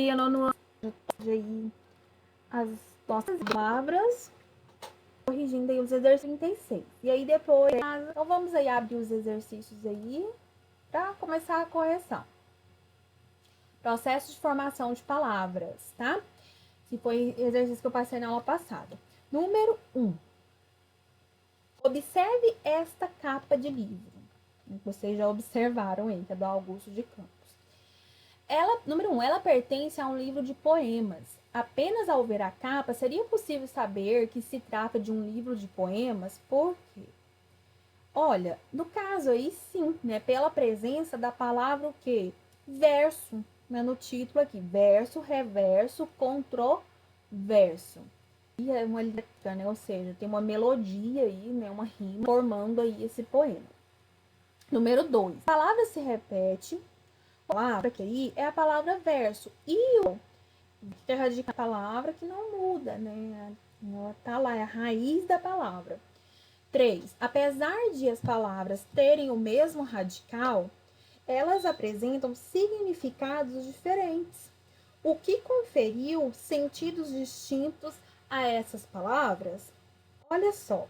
dia, nono ano. Aí as nossas palavras, corrigindo aí os exercícios 36. E aí depois, então vamos aí abrir os exercícios aí para começar a correção. Processo de formação de palavras, tá? Que foi exercício que eu passei na aula passada. Número 1. Observe esta capa de livro. Vocês já observaram aí, que é do Augusto de Campos. Número 1, ela pertence a um livro de poemas. Apenas ao ver a capa, seria possível saber que se trata de um livro de poemas? Por quê? Olha, no caso aí sim, né? Pela presença da palavra o quê? Verso, né? No título aqui, verso, reverso, controverso. E é uma letra, né? Ou seja, tem uma melodia aí, né? Uma rima formando aí esse poema. Número 2, a palavra se repete. A palavra que aí é a palavra verso. E o que radica a palavra que não muda, né? Ela tá lá, é a raiz da palavra. 3. Apesar de as palavras terem o mesmo radical, elas apresentam significados diferentes, o que conferiu sentidos distintos a essas palavras. Olha só,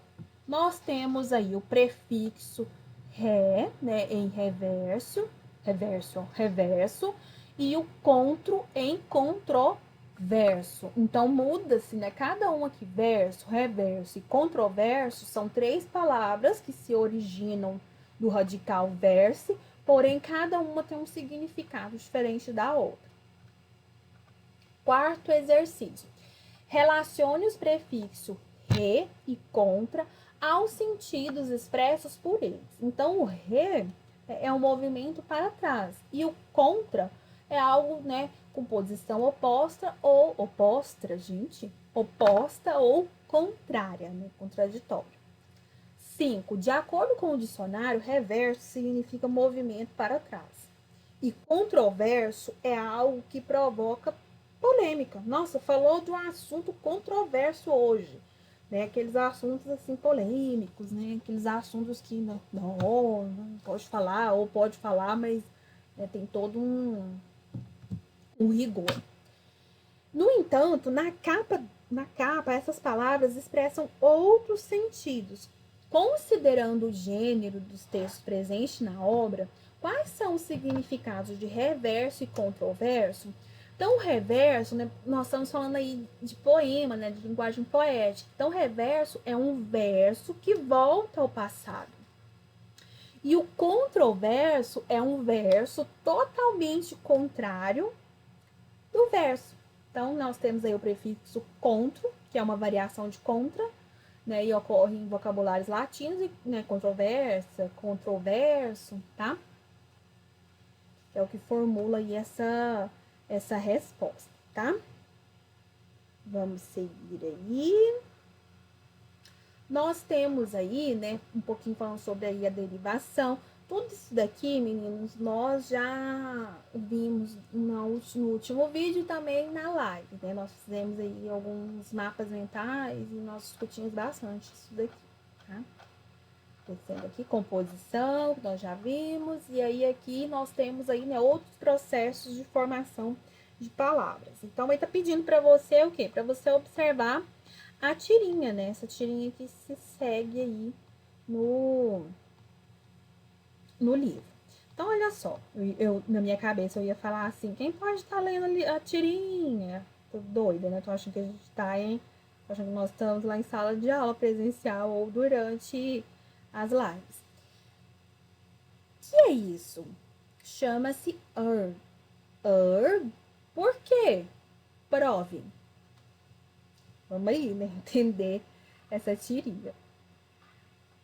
nós temos aí o prefixo ré, né, em reverso, e o contro em controverso. Então muda-se, né? Cada um aqui, verso, reverso e controverso, são 3 palavras que se originam do radical verse, porém cada uma tem um significado diferente da outra. Quarto exercício. Relacione os prefixos re e contra aos sentidos expressos por eles. Então, o re é um movimento para trás e o contra é algo, né, com posição oposta ou oposta, gente, oposta ou contrária, né, contraditório. 5. De acordo com o dicionário, reverso significa movimento para trás. E controverso é algo que provoca polêmica. Nossa, falou de um assunto controverso hoje, né? Aqueles assuntos assim polêmicos, né? Aqueles assuntos que não pode falar ou pode falar, mas né, tem todo um rigor. No entanto, na capa, essas palavras expressam outros sentidos. Considerando o gênero dos textos presentes na obra, quais são os significados de reverso e controverso? Então, o reverso, né, nós estamos falando aí de poema, né, de linguagem poética. Então, o reverso é um verso que volta ao passado. E o controverso é um verso totalmente contrário do verso. Então, nós temos aí o prefixo contro, que é uma variação de contra, né, e ocorre em vocabulários latinos, né, controversa, controverso, tá? É o que formula aí essa resposta, tá? Vamos seguir aí. Nós temos aí, né, um pouquinho falando sobre aí a derivação. Tudo isso daqui, meninos, nós já vimos no último vídeo e também na live, né? Nós fizemos aí alguns mapas mentais e nós discutimos bastante isso daqui, tá? Descendo aqui, composição, que nós já vimos, e aí aqui nós temos aí, né, outros processos de formação de palavras. Então, ele tá pedindo para você o quê? Para você observar a tirinha, né? Essa tirinha que se segue aí no livro. Então, olha só, na minha cabeça eu ia falar assim, quem pode estar lendo a tirinha? Tô doida, né? Tô achando que a gente tá tô achando que nós estamos lá em sala de aula presencial ou durante as lives. Que é isso? Chama-se ER. Por quê? Prove. Vamos aí, né? Entender essa tirinha.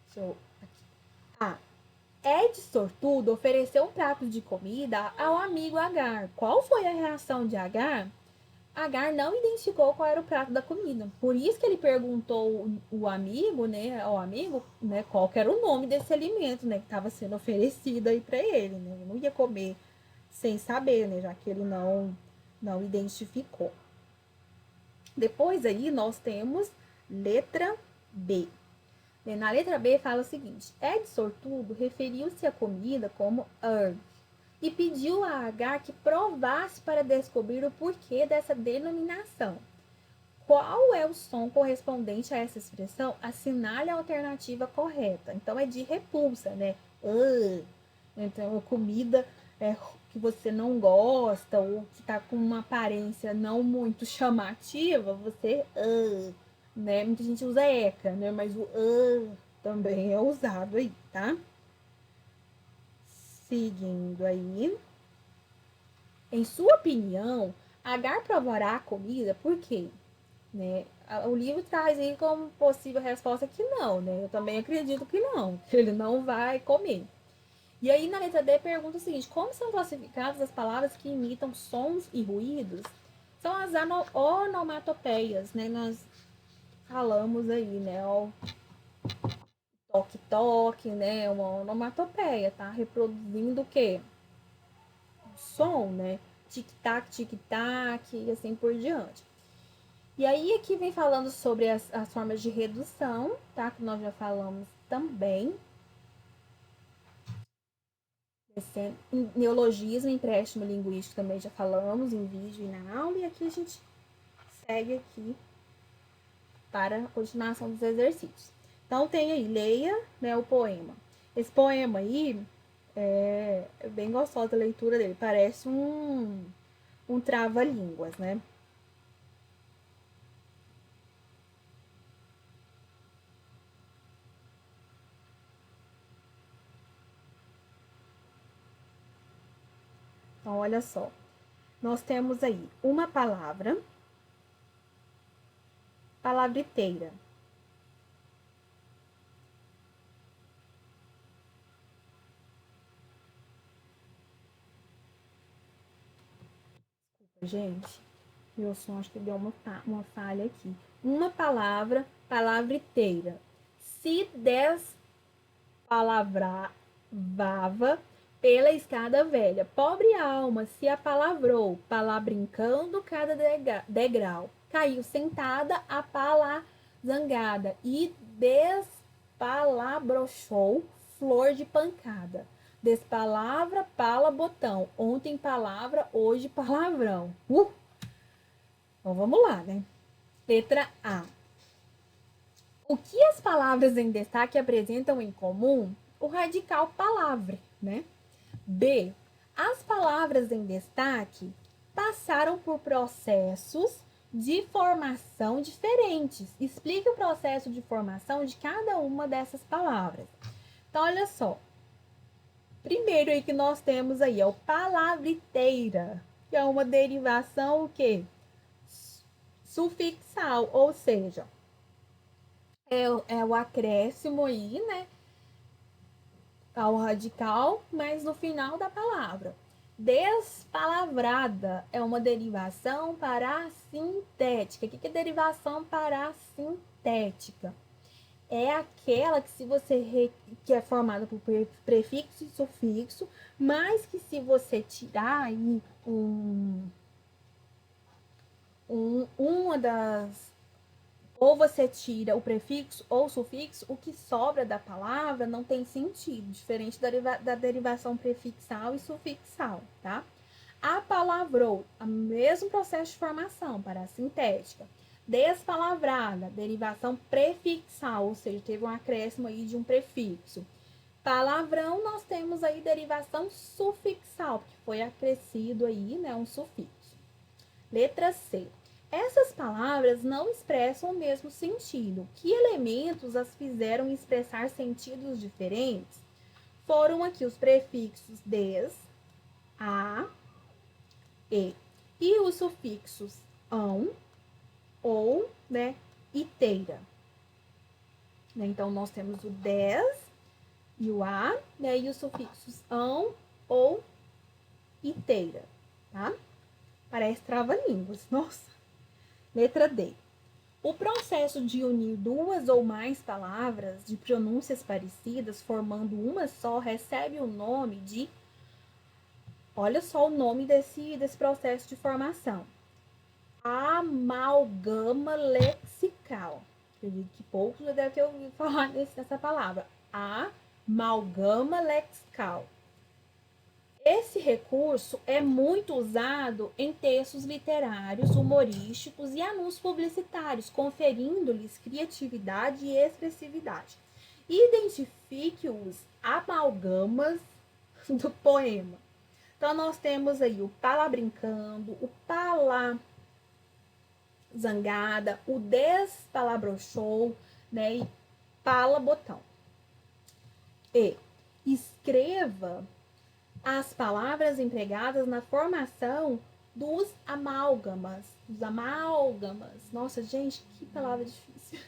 Deixa eu... Aqui. Ed sortudo ofereceu um prato de comida ao amigo Agar. Qual foi a reação de Agar? Agar não identificou qual era o prato da comida. Por isso que ele perguntou o amigo, né, ao amigo, né, qual que era o nome desse alimento, né, que estava sendo oferecido aí para ele, né? Ele não ia comer sem saber, né, já que ele não identificou. Depois aí nós temos letra B. Na letra B fala o seguinte: Ed sortudo referiu-se à comida como herb. e pediu a Agar que provasse para descobrir o porquê dessa denominação. Qual é o som correspondente a essa expressão? Assinale a alternativa correta. Então é de repulsa, né? Então, a comida que você não gosta ou que está com uma aparência não muito chamativa, você né? Muita gente usa eca, né? Mas o também é usado aí, tá? Seguindo aí. Em sua opinião, Agar provará a comida por quê? Né? O livro traz aí como possível resposta que não, né? Eu também acredito que não, que ele não vai comer. E aí na letra D pergunta o seguinte: como são classificadas as palavras que imitam sons e ruídos? São as onomatopeias, né? Nós falamos aí, né? O toque-toque, né? Uma onomatopeia, tá? Reproduzindo o quê? O som, né? Tic-tac, tic-tac e assim por diante. E aí aqui vem falando sobre as formas de redução, tá? Que nós já falamos também. Neologismo, empréstimo linguístico também já falamos em vídeo e na aula. E aqui a gente segue aqui para a continuação dos exercícios. Então tem aí, leia, né, o poema. Esse poema aí é bem gostosa a leitura dele. Parece um trava-línguas, né? Então, olha só. Nós temos aí uma palavreteira. Gente, meu som acho que deu uma falha aqui. Uma palavreteira. Se despalavravava pela escada velha. Pobre alma, se apalavrou, palabrincando cada degrau. Caiu sentada a pala zangada e despalabrochou flor de pancada. Despalavra, pala, botão. Ontem palavra, hoje palavrão. Então vamos lá, né? Letra A. O que as palavras em destaque apresentam em comum? O radical palavra, né? B. As palavras em destaque passaram por processos de formação diferentes. Explique o processo de formação de cada uma dessas palavras. Então, olha só. Primeiro aí que nós temos aí é o palavreteira, que é uma derivação o quê? Sufixal, ou seja, é o acréscimo aí, né? Ao radical, mas no final da palavra. Despalavrada é uma derivação parassintética. O que é derivação parassintética? É aquela que se você que é formada por prefixo e sufixo, mas que se você tirar aí uma das ou você tira o prefixo ou o sufixo, o que sobra da palavra não tem sentido, diferente da derivação prefixal e sufixal, tá? Apalavrou, o mesmo processo de formação parassintética. Despalavrada, derivação prefixal, ou seja, teve um acréscimo aí de um prefixo. Palavrão, nós temos aí derivação sufixal, que foi acrescido aí, né, um sufixo. Letra C. Essas palavras não expressam o mesmo sentido. Que elementos as fizeram expressar sentidos diferentes? Foram aqui os prefixos des, a, e os sufixos ão, ou, né, iteira. Então, nós temos o des e o a, né, e os sufixos ão ou iteira, tá? Parece trava-línguas, nossa. Letra D. O processo de unir duas ou mais palavras de pronúncias parecidas, formando uma só, recebe o nome de... Olha só o nome desse processo de formação. Amalgama lexical. Acredito que poucos já devem ter ouvido falar dessa palavra. Amalgama lexical. Esse recurso é muito usado em textos literários, humorísticos e anúncios publicitários, conferindo-lhes criatividade e expressividade. Identifique os amalgamas do poema. Então, nós temos aí o palabrincando, o palazangada, o despalabrochou, né, e palabotão. E escreva as palavras empregadas na formação dos amálgamas. Os amálgamas. Nossa, gente, que palavra difícil.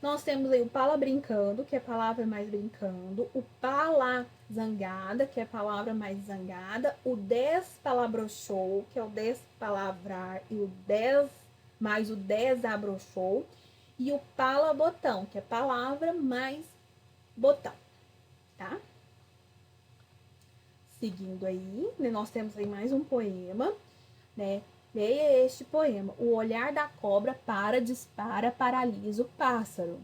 Nós temos aí o palabrincando, que é a palavra mais brincando, o palazangada, que é a palavra mais zangada, o despalabrochou, que é o despalavrar, e o des mais o desabrochou, e o palabotão, que é a palavra mais botão, tá? Seguindo aí, né, nós temos aí mais um poema, né? Leia este poema. O olhar da cobra dispara, paralisa o pássaro.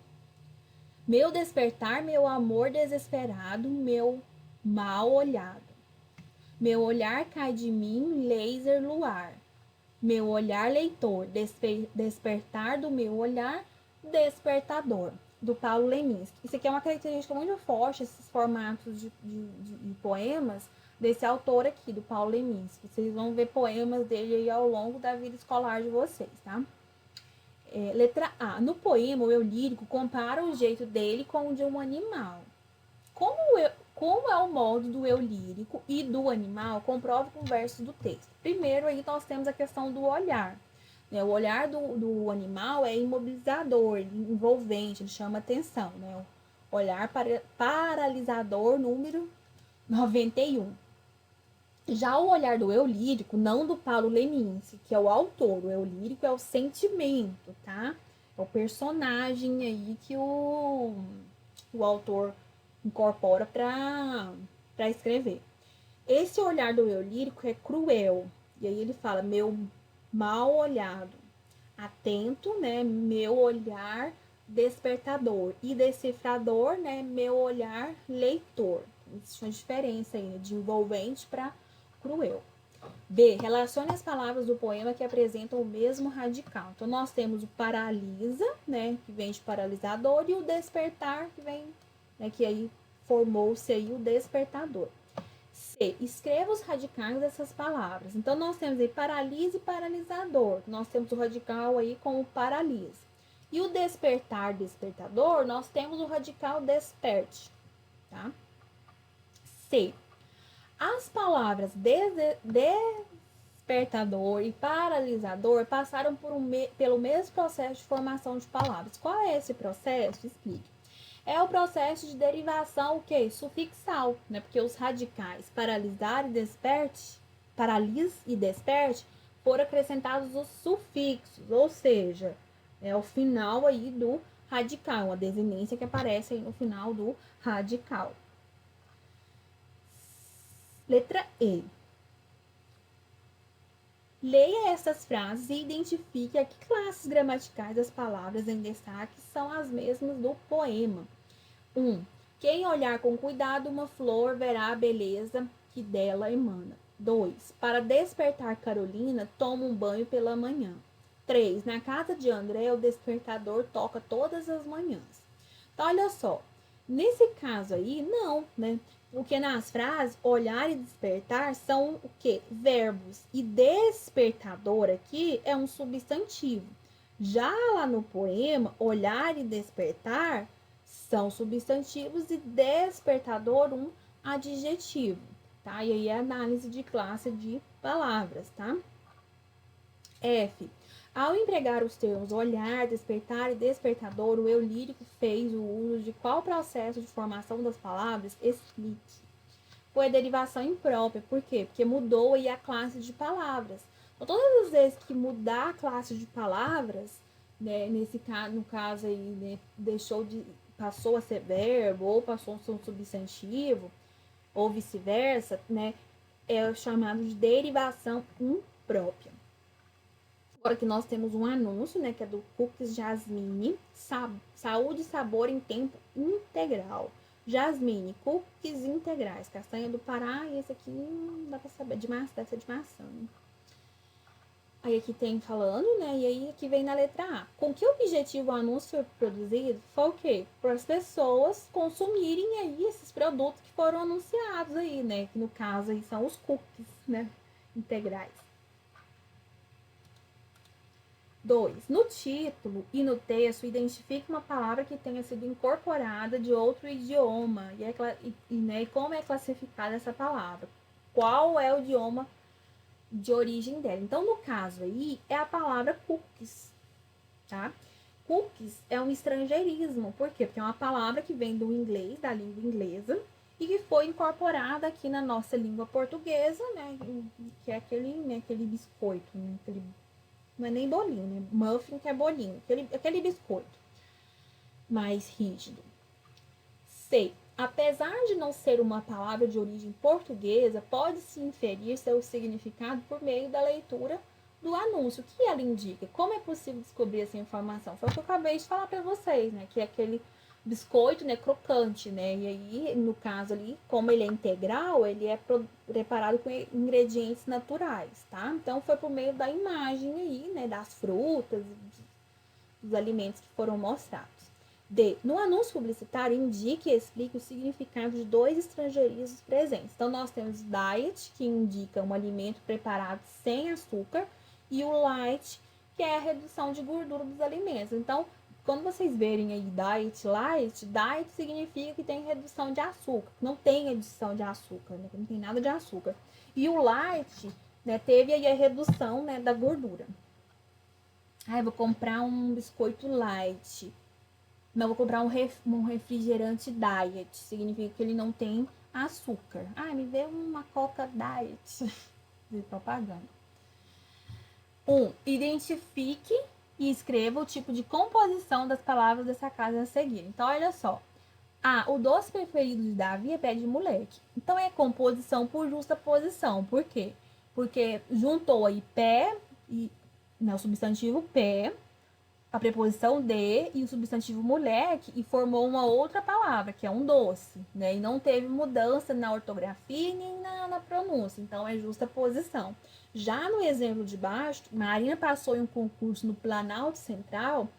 Meu despertar, meu amor desesperado, meu mal olhado. Meu olhar cai de mim, laser luar. Meu olhar leitor, despertar do meu olhar, despertador, do Paulo Leminski. Isso aqui é uma característica muito forte, esses formatos de poemas desse autor aqui, do Paulo Leminski. Vocês vão ver poemas dele aí ao longo da vida escolar de vocês, tá? Letra A. No poema, o eu lírico compara o jeito dele com o de um animal. Como é o modo do eu lírico e do animal, comprove com versos do texto. Primeiro, aí nós temos a questão do olhar. O olhar do animal é imobilizador, envolvente, ele chama atenção. Né? O olhar paralisador, número 91. Já o olhar do eu lírico, não do Paulo Leminski, que é o autor. O eu lírico é o sentimento, tá? É o personagem aí que o autor incorpora para escrever. Esse olhar do eu lírico é cruel. E aí ele fala, meu mal olhado, atento, né? Meu olhar despertador. E decifrador, né? Meu olhar leitor. Existe uma diferença aí, né? De envolvente para cruel. B. Relacione as palavras do poema que apresentam o mesmo radical. Então, nós temos o paralisa, né? Que vem de paralisador, e o despertar, que vem, né? Que aí formou-se aí o despertador. C. Escreva os radicais dessas palavras. Então, nós temos aí paralisa e paralisador. Nós temos o radical aí com o paralisa. E o despertar, despertador, nós temos o radical desperte, tá? C. As palavras despertador e paralisador passaram pelo mesmo processo de formação de palavras. Qual é esse processo? Explique. É o processo de derivação, o quê? Sufixal, né? Porque os radicais paralisar e desperte, paralise e desperte, foram acrescentados os sufixos, ou seja, é o final aí do radical, uma desinência que aparece aí no final do radical. Letra E. Leia essas frases e identifique a que classes gramaticais das palavras em destaque são as mesmas do poema. 1. Quem olhar com cuidado uma flor verá a beleza que dela emana. 2. Para despertar Carolina, toma um banho pela manhã. 3. Na casa de André, o despertador toca todas as manhãs. Então, olha só. Nesse caso aí, não, né? Porque nas frases, olhar e despertar são o quê? Verbos. E despertador aqui é um substantivo. Já lá no poema, olhar e despertar são substantivos e despertador um adjetivo, tá? E aí é análise de classe de palavras, tá? F. Ao empregar os termos olhar, despertar e despertador, o eu lírico fez o uso de qual processo de formação das palavras? Explique. Foi a derivação imprópria. Por quê? Porque mudou aí a classe de palavras. Então, todas as vezes que mudar a classe de palavras, né, no caso aí, né, passou a ser verbo, ou passou a ser um substantivo, ou vice-versa, né, é chamado de derivação imprópria. Agora que nós temos um anúncio, né, que é do Cookies Jasmine, saúde e sabor em tempo integral. Jasmine, cookies integrais, castanha do Pará, e esse aqui não dá pra saber, de maçã, deve ser de maçã, né? Aí aqui tem falando, né? E aí aqui vem na letra A. Com que objetivo o anúncio foi produzido? Foi o quê? Para as pessoas consumirem aí esses produtos que foram anunciados aí, né? Que no caso aí são os cookies, né? Integrais. 2. No título e no texto, identifique uma palavra que tenha sido incorporada de outro idioma. E como é classificada essa palavra? Qual é o idioma de origem dela? Então, no caso aí, é a palavra cookies, tá? Cookies é um estrangeirismo. Por quê? Porque é uma palavra que vem do inglês, da língua inglesa, e que foi incorporada aqui na nossa língua portuguesa, né? Que é aquele biscoito, né? Não é nem bolinho, né? Muffin, que é bolinho. Aquele biscoito mais rígido. C. Apesar de não ser uma palavra de origem portuguesa, pode-se inferir seu significado por meio da leitura do anúncio. O que ela indica? Como é possível descobrir essa informação? Foi o que eu acabei de falar para vocês, né? Que é aquele biscoito, né, crocante, né? E aí, no caso ali, como ele é integral, ele é preparado com ingredientes naturais, tá? Então, foi por meio da imagem aí, né, das frutas, dos alimentos que foram mostrados. D. No anúncio publicitário, indique e explique o significado de dois estrangeirismos presentes. Então, nós temos diet, que indica um alimento preparado sem açúcar, e o light, que é a redução de gordura dos alimentos. Então, quando vocês verem aí diet, light, diet significa que tem redução de açúcar, não tem adição de açúcar, né? Não tem nada de açúcar. E o light, né, teve aí a redução, né, da gordura. Ah, vou comprar um biscoito light. Não, vou comprar um refrigerante diet. Significa que ele não tem açúcar. Ah, me dê uma Coca Diet. De propaganda. 1. Identifique e escreva o tipo de composição das palavras dessa casa a seguir. Então, olha só. O doce preferido de Davi é pé de moleque. Então, é composição por justa posição. Por quê? Porque juntou aí pé e... Não, o substantivo pé, a preposição de e o substantivo moleque e formou uma outra palavra, que é um doce, né? E não teve mudança na ortografia nem na pronúncia, então é justa posição. Já no exemplo de baixo, Marina passou em um concurso no Planalto Central,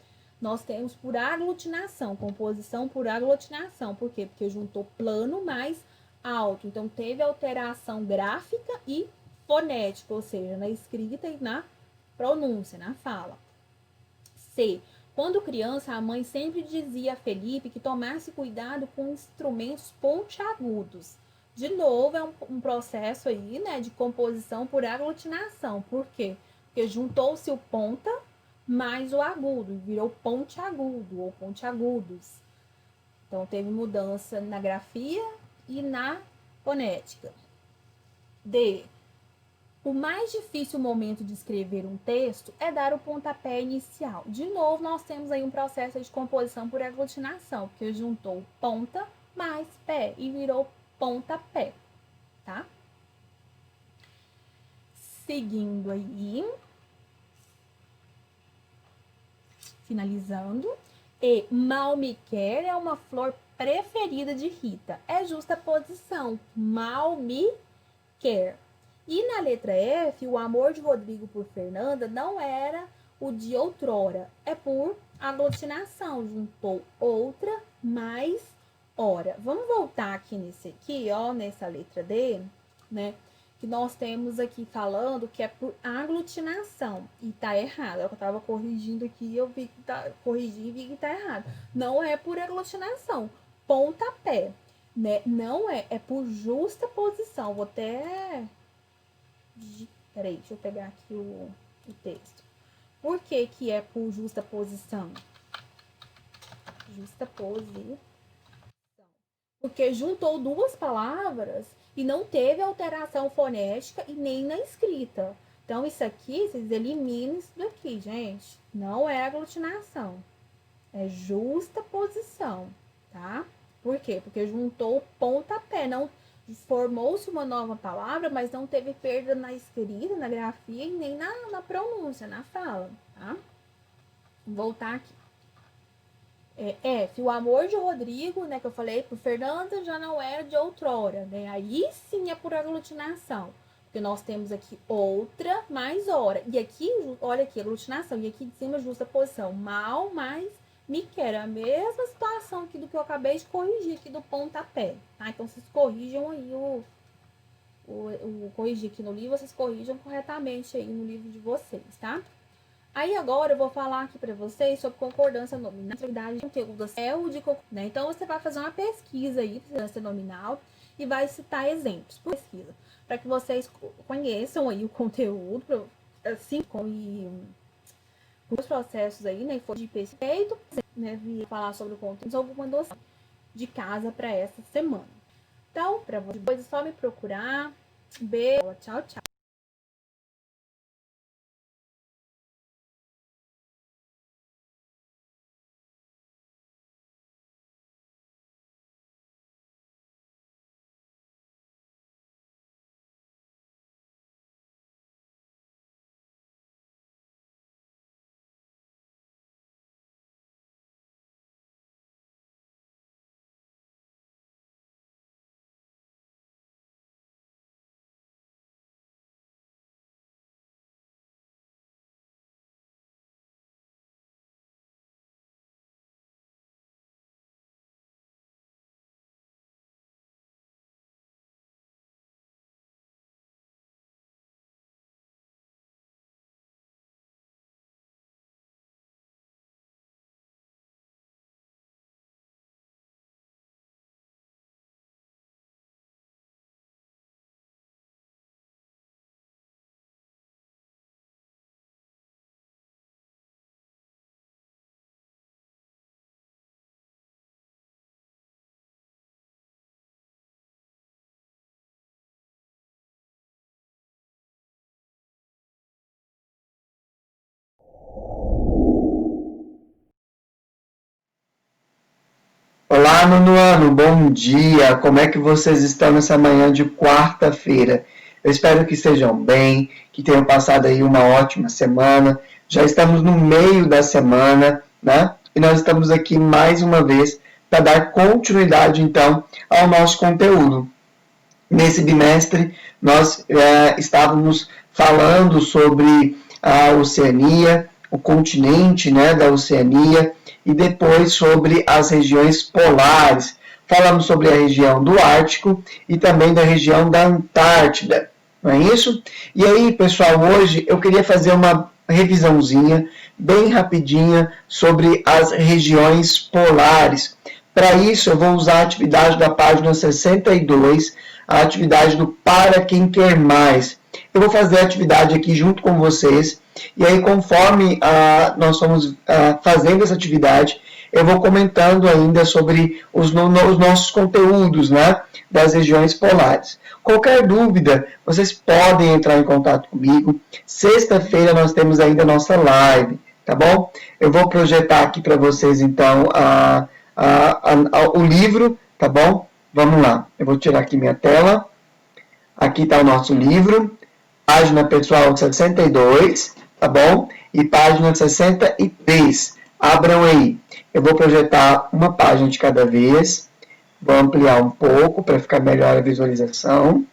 nós temos por aglutinação, composição por aglutinação. Por quê? Porque juntou plano mais alto, então teve alteração gráfica e fonética, ou seja, na escrita e na pronúncia, na fala. C. Quando criança, a mãe sempre dizia a Felipe que tomasse cuidado com instrumentos pontiagudos. De novo, é um processo aí, né, de composição por aglutinação. Por quê? Porque juntou-se o ponta mais o agudo, e virou pontiagudo ou pontiagudos. Então, teve mudança na grafia e na fonética. D. O mais difícil momento de escrever um texto é dar o pontapé inicial. De novo, nós temos aí um processo de composição por aglutinação, porque juntou ponta mais pé e virou pontapé, tá? Seguindo aí, finalizando. E mal me quer é uma flor preferida de Rita. É justa posição. Mal me quer. E na letra F, o amor de Rodrigo por Fernanda não era o de outrora. É por aglutinação. Juntou outra mais hora. Vamos voltar aqui nesse aqui, ó, nessa letra D, né? Que nós temos aqui falando que é por aglutinação. E tá errado. Eu tava corrigindo aqui, eu vi que corrigi e vi que tá errado. Não é por aglutinação. Pontapé, né? Não é por justa posição. Vou até... Peraí, deixa eu pegar aqui o texto. Por que que é por justa posição? Justa posição. Porque juntou duas palavras e não teve alteração fonética e nem na escrita. Então, isso aqui, vocês eliminam isso daqui, gente. Não é aglutinação. É justa posição, tá? Por quê? Porque juntou pontapé, não formou-se uma nova palavra, mas não teve perda na escrita, na grafia e nem na pronúncia, na fala, tá? Vou voltar aqui. F, o amor de Rodrigo, né, que eu falei, por Fernanda já não era de outrora, né? Aí sim é por aglutinação. Porque nós temos aqui outra mais hora. E aqui, olha aqui, aglutinação. E aqui de cima, justa posição. Mal mais me quer. A mesma situação aqui do que eu acabei de corrigir aqui do pontapé. Tá? Então, vocês corrijam aí corrigir aqui no livro, vocês corrijam corretamente aí no livro de vocês, tá? Aí agora eu vou falar aqui para vocês sobre concordância nominal, atividade de conteúdo, né? Então você vai fazer uma pesquisa aí, concordância nominal, e vai citar exemplos por pesquisa, para que vocês conheçam aí o conteúdo, assim como os processos aí, né? For de pesquisa, né? Vi falar sobre o conteúdo, alguma noção de casa para essa semana. Então, para vocês, depois é só me procurar. Beijo, tchau, tchau. Olá, nono ano, bom dia! Como é que vocês estão nessa manhã de quarta-feira? Eu espero que estejam bem, que tenham passado aí uma ótima semana. Já estamos no meio da semana, né? E nós estamos aqui mais uma vez para dar continuidade, então, ao nosso conteúdo. Nesse bimestre, nós estávamos falando sobre a Oceania, o continente, né, da Oceania, e depois sobre as regiões polares. Falamos sobre a região do Ártico e também da região da Antártida, não é isso? E aí, pessoal, hoje eu queria fazer uma revisãozinha bem rapidinha sobre as regiões polares. Para isso, eu vou usar a atividade da página 62, a atividade do Para Quem Quer Mais. Eu vou fazer a atividade aqui junto com vocês, e aí conforme nós vamos fazendo essa atividade, eu vou comentando ainda sobre os nossos conteúdos, né, das regiões polares. Qualquer dúvida, vocês podem entrar em contato comigo. Sexta-feira nós temos ainda a nossa live, tá bom? Eu vou projetar aqui para vocês, então, o livro, tá bom? Vamos lá, eu vou tirar aqui minha tela. Aqui está o nosso livro, página pessoal 62, tá bom? E página 63. Abram aí. Eu vou projetar uma página de cada vez. Vou ampliar um pouco para ficar melhor a visualização.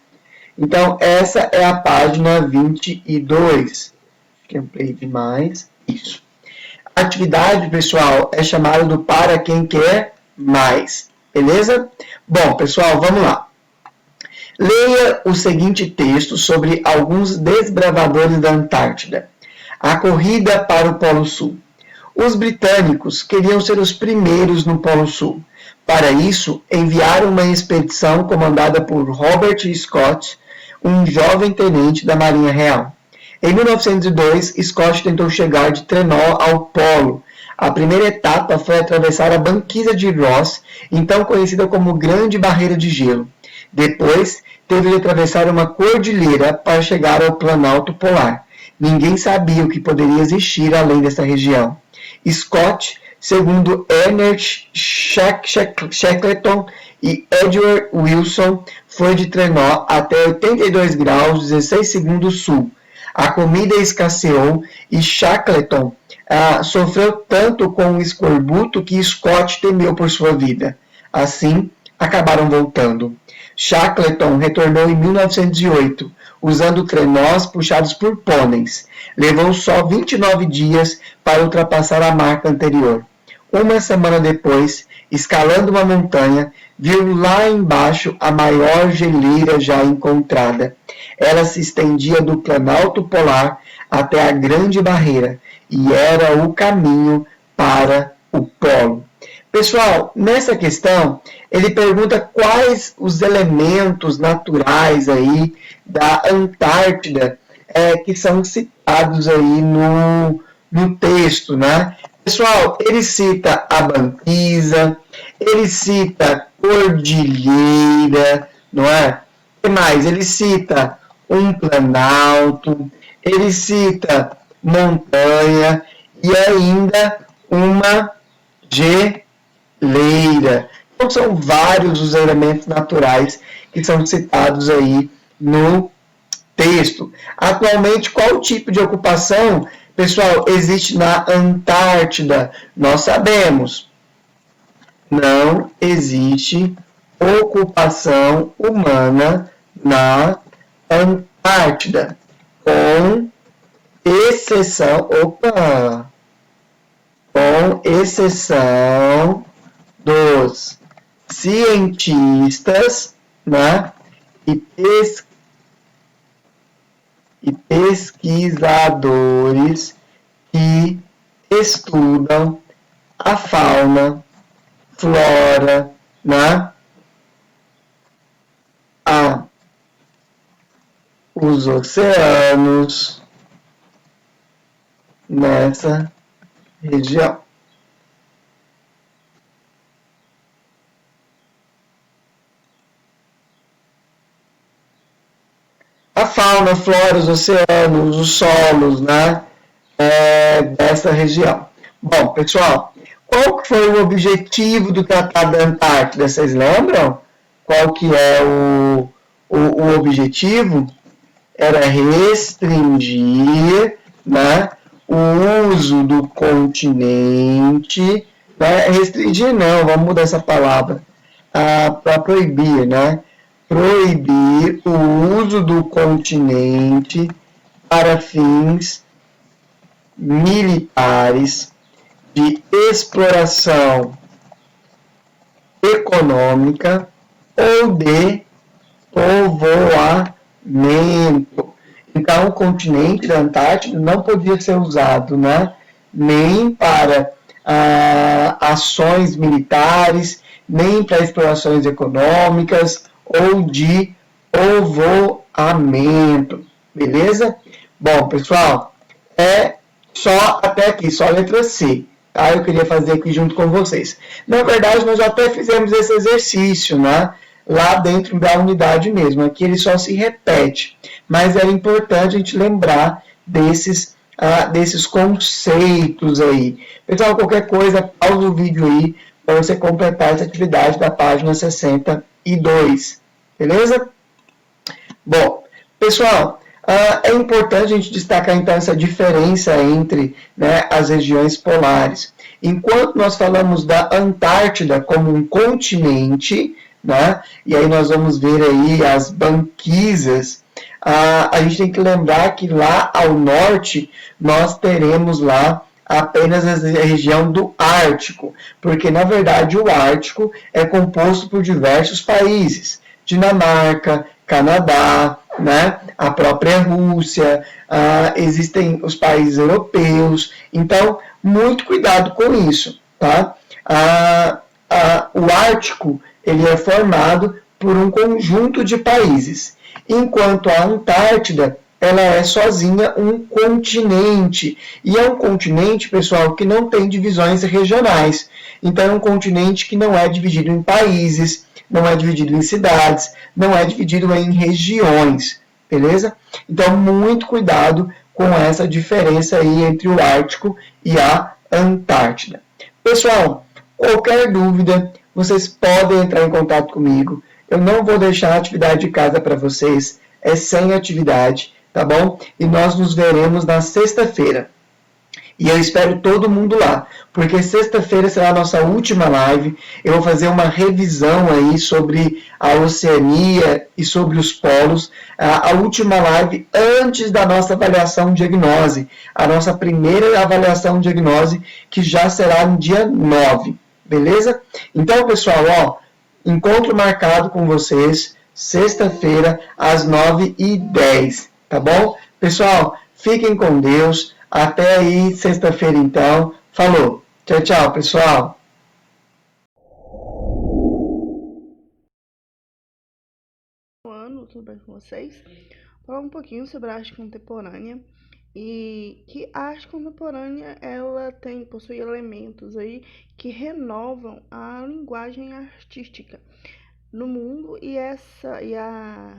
Então, essa é a página 22. Acho que ampliei demais. Isso. A atividade, pessoal, é chamada do Para Quem Quer Mais. Beleza? Bom, pessoal, vamos lá. Leia o seguinte texto sobre alguns desbravadores da Antártida. A corrida para o Polo Sul. Os britânicos queriam ser os primeiros no Polo Sul. Para isso, enviaram uma expedição comandada por Robert Scott, um jovem tenente da Marinha Real. Em 1902, Scott tentou chegar de trenó ao Polo. A primeira etapa foi atravessar a banquisa de Ross, então conhecida como Grande Barreira de Gelo. Depois, teve de atravessar uma cordilheira para chegar ao Planalto Polar. Ninguém sabia o que poderia existir além dessa região. Scott, segundo Ernest Shackleton e Edward Wilson, foi de trenó até 82 graus 16 segundos sul. A comida escasseou e Shackleton sofreu tanto com o escorbuto que Scott temeu por sua vida. Assim, acabaram voltando. Shackleton retornou em 1908, usando trenós puxados por pôneis. Levou só 29 dias para ultrapassar a marca anterior. Uma semana depois, escalando uma montanha, viu lá embaixo a maior geleira já encontrada. Ela se estendia do Planalto Polar até a Grande Barreira e era o caminho para o Polo. Pessoal, nessa questão, ele pergunta quais os elementos naturais aí da Antártida que são citados aí no texto, né? Pessoal, ele cita a banquisa, ele cita cordilheira, não é? O que mais? Ele cita um planalto, ele cita montanha e ainda uma geleira. Então, são vários os elementos naturais que são citados aí no texto. Atualmente, qual tipo de ocupação, pessoal, existe na Antártida? Nós sabemos. Não existe ocupação humana na Antártida, com exceção dos cientistas, né, e pesquisadores que estudam a fauna, flora, né, os oceanos nessa região. A fauna, flora, os oceanos, os solos, né, dessa região. Bom, pessoal, qual que foi o objetivo do Tratado da Antártida? Vocês lembram? Qual que é o objetivo? Era restringir, né, o uso do continente, né, restringir não, vamos mudar essa palavra, para proibir, né, proibir o uso do continente para fins militares, de exploração econômica ou de povoamento. Então, o continente da Antártida não podia ser usado, né, nem para ações militares, nem para explorações econômicas ou de povoamento. Beleza? Bom, pessoal, só até aqui, só a letra C. Tá? Eu queria fazer aqui junto com vocês. Na verdade, nós já até fizemos esse exercício, né? Lá dentro da unidade mesmo. Aqui ele só se repete. Mas é importante a gente lembrar desses conceitos aí. Pessoal, qualquer coisa, pausa o vídeo aí para você completar essa atividade da página 62. Beleza? Bom, pessoal, é importante a gente destacar então essa diferença entre, né, as regiões polares. Enquanto nós falamos da Antártida como um continente, né, e aí nós vamos ver aí as banquisas, a gente tem que lembrar que lá ao norte nós teremos lá apenas a região do Ártico, porque na verdade o Ártico é composto por diversos países, Dinamarca, Canadá, né, a própria Rússia, existem os países europeus, então muito cuidado com isso, tá? O Ártico ele é formado por um conjunto de países, enquanto a Antártida ela é sozinha um continente, e é um continente, pessoal, que não tem divisões regionais, então é um continente que não é dividido em países, não é dividido em cidades, não é dividido em regiões, beleza? Então, muito cuidado com essa diferença aí entre o Ártico e a Antártida. Pessoal, qualquer dúvida, vocês podem entrar em contato comigo. Eu não vou deixar a atividade de casa para vocês, é sem atividade, tá bom? E nós nos veremos na sexta-feira. E eu espero todo mundo lá, porque sexta-feira será a nossa última live. Eu vou fazer uma revisão aí sobre a Oceania e sobre os polos. A última live antes da nossa avaliação diagnose, a nossa primeira avaliação diagnose, que já será no dia 9, beleza? Então, pessoal, ó, encontro marcado com vocês sexta-feira às 9h10, tá bom? Pessoal, fiquem com Deus. Até aí, sexta-feira, então. Falou. Tchau, tchau, pessoal. Tudo bem com vocês? Falar um pouquinho sobre a arte contemporânea e que a arte contemporânea ela possui elementos aí que renovam a linguagem artística no mundo e a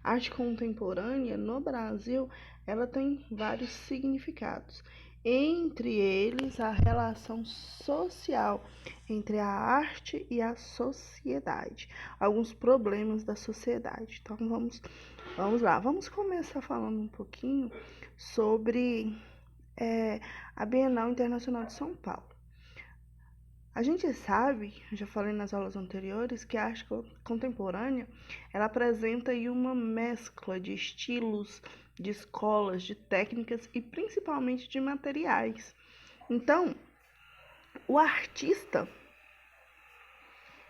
arte contemporânea no Brasil ela tem vários significados. Entre eles, a relação social entre a arte e a sociedade, alguns problemas da sociedade. Então, vamos lá. Vamos começar falando um pouquinho sobre a Bienal Internacional de São Paulo. A gente sabe, já falei nas aulas anteriores, que a arte contemporânea ela apresenta aí uma mescla de estilos, de escolas, de técnicas e principalmente de materiais. Então, o artista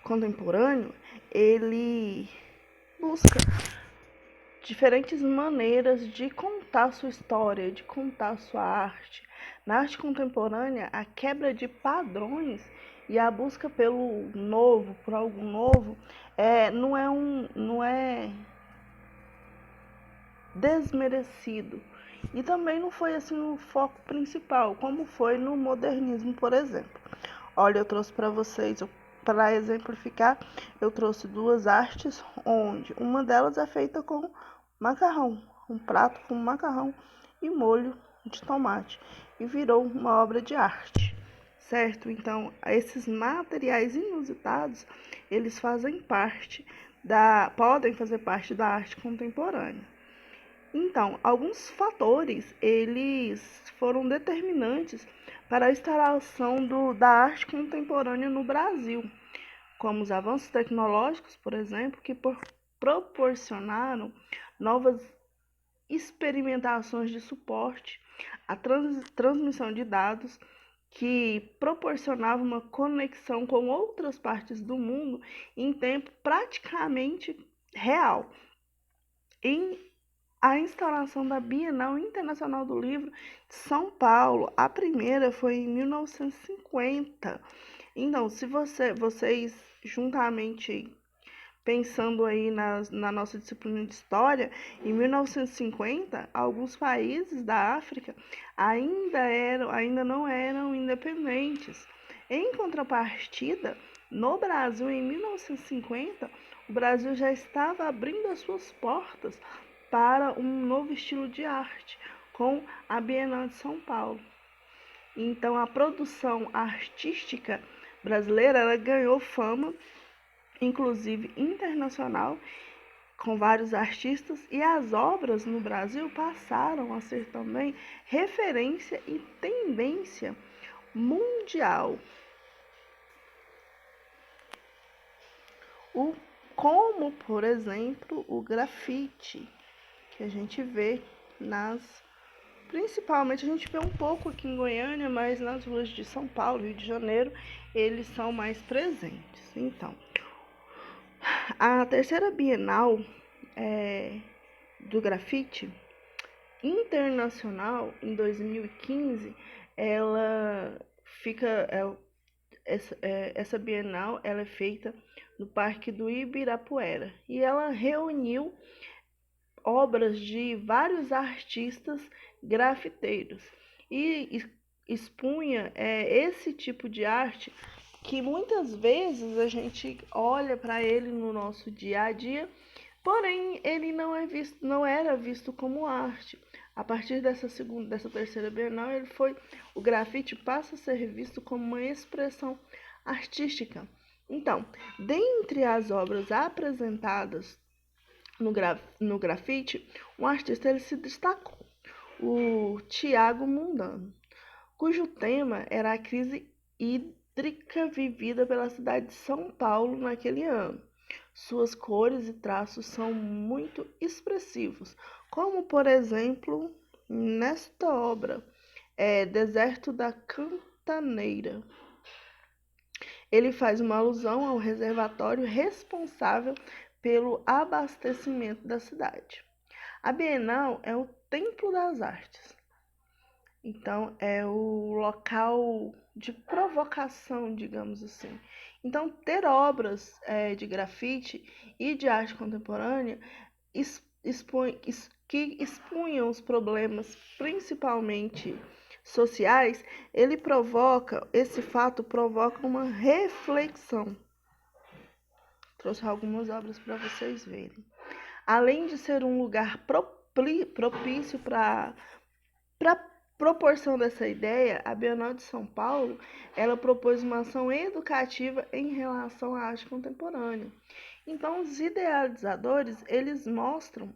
contemporâneo, ele busca diferentes maneiras de contar sua história, de contar sua arte. Na arte contemporânea, a quebra de padrões e a busca pelo novo, por algo novo, não é desmerecido. E também não foi assim o foco principal, como foi no modernismo, por exemplo. Olha, eu trouxe para vocês, para exemplificar, eu trouxe duas artes, onde uma delas é feita com macarrão, um prato com macarrão e molho de tomate, e virou uma obra de arte, certo? Então, esses materiais inusitados, eles podem fazer parte da arte contemporânea. Então, alguns fatores, eles foram determinantes para a instalação da arte contemporânea no Brasil, como os avanços tecnológicos, por exemplo, que proporcionaram novas experimentações de suporte, a transmissão de dados, que proporcionava uma conexão com outras partes do mundo em tempo praticamente real. A instalação da Bienal Internacional do Livro de São Paulo, a primeira foi em 1950. Então, se vocês juntamente pensando aí na nossa disciplina de história, em 1950, alguns países da África ainda não eram independentes. Em contrapartida, no Brasil, em 1950, o Brasil já estava abrindo as suas portas para um novo estilo de arte, com a Bienal de São Paulo. Então, a produção artística brasileira ela ganhou fama, inclusive internacional, com vários artistas, e as obras no Brasil passaram a ser também referência e tendência mundial. Como, por exemplo, o grafite, que a gente vê principalmente a gente vê um pouco aqui em Goiânia, mas nas ruas de São Paulo, Rio de Janeiro, eles são mais presentes. Então, a terceira Bienal do grafite internacional, em 2015, essa Bienal ela é feita no Parque do Ibirapuera e ela reuniu obras de vários artistas grafiteiros e expunha esse tipo de arte que muitas vezes a gente olha para ele no nosso dia a dia, porém ele não era visto como arte. A partir dessa terceira Bienal, o grafite passa a ser visto como uma expressão artística. Então, dentre as obras apresentadas no grafite, um artista ele se destacou, o Thiago Mundano. cujo tema era a crise hídrica vivida pela cidade de São Paulo naquele ano. Suas cores e traços são muito expressivos, como, por exemplo, nesta obra, Deserto da Cantaneira. Ele faz uma alusão ao reservatório responsável pelo abastecimento da cidade. A Bienal é o templo das artes. Então, é o local de provocação, digamos assim. Então, ter obras de grafite e de arte contemporânea que expunham os problemas, principalmente sociais, esse fato provoca uma reflexão. Trouxe algumas obras para vocês verem. Além de ser um lugar propício para proporção dessa ideia, a Bienal de São Paulo, ela propôs uma ação educativa em relação à arte contemporânea. Então, os idealizadores, eles mostram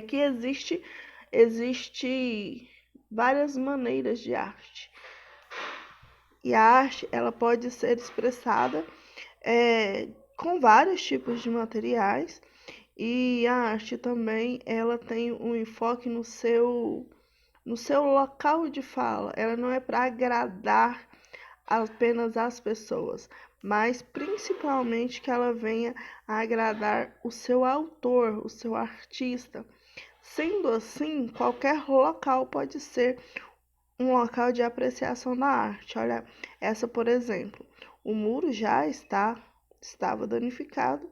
que existe várias maneiras de arte. E a arte, ela pode ser expressada com vários tipos de materiais, e a arte também, ela tem um enfoque no seu local de fala. Ela não é para agradar apenas as pessoas, mas principalmente que ela venha a agradar o seu autor, o seu artista. Sendo assim, qualquer local pode ser um local de apreciação da arte. Olha, essa, por exemplo, o muro já estava danificado.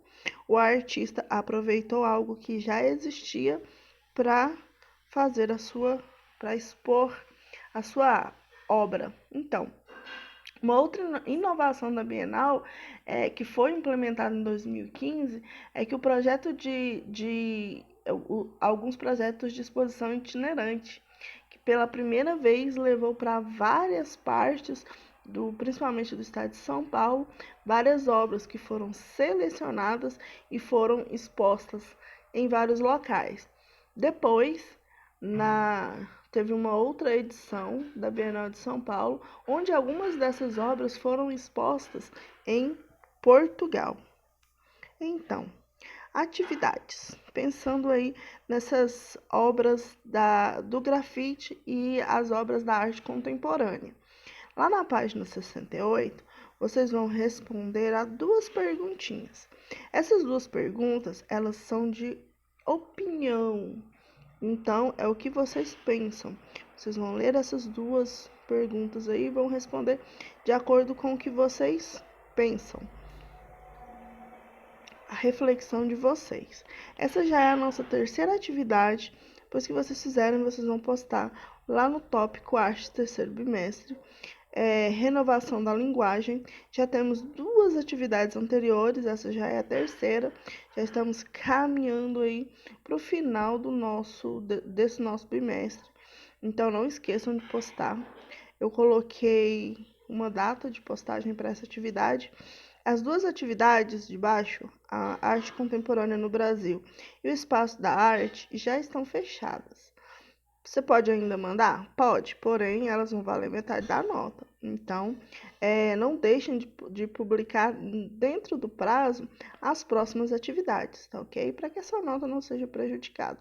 O artista aproveitou algo que já existia para expor a sua obra. Então, uma outra inovação da Bienal que foi implementada em 2015 é que o projeto alguns projetos de exposição itinerante, que pela primeira vez levou para várias partes, principalmente do estado de São Paulo, várias obras que foram selecionadas e foram expostas em vários locais. Depois, teve uma outra edição da Bienal de São Paulo, onde algumas dessas obras foram expostas em Portugal. Então, atividades. Pensando aí nessas obras do grafite e as obras da arte contemporânea. Lá na página 68, vocês vão responder a 2 perguntinhas. Essas 2 perguntas, elas são de opinião. Então, é o que vocês pensam. Vocês vão ler essas 2 perguntas aí e vão responder de acordo com o que vocês pensam. A reflexão de vocês. Essa já é a nossa terceira atividade. Depois que vocês fizerem, vocês vão postar lá no tópico Arte terceiro bimestre. Renovação da linguagem. Já temos 2 atividades anteriores, essa já é a terceira. Já estamos caminhando aí para o final desse nosso bimestre. Então, não esqueçam de postar. Eu coloquei uma data de postagem para essa atividade. As 2 atividades de baixo, a arte contemporânea no Brasil e o espaço da arte, já estão fechadas. Você pode ainda mandar? Pode, porém elas vão valer metade da nota. Então, não deixem de publicar dentro do prazo as próximas atividades, tá ok? Para que essa nota não seja prejudicada.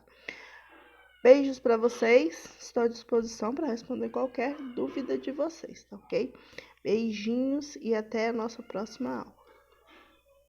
Beijos para vocês, estou à disposição para responder qualquer dúvida de vocês, tá ok? Beijinhos e até a nossa próxima aula.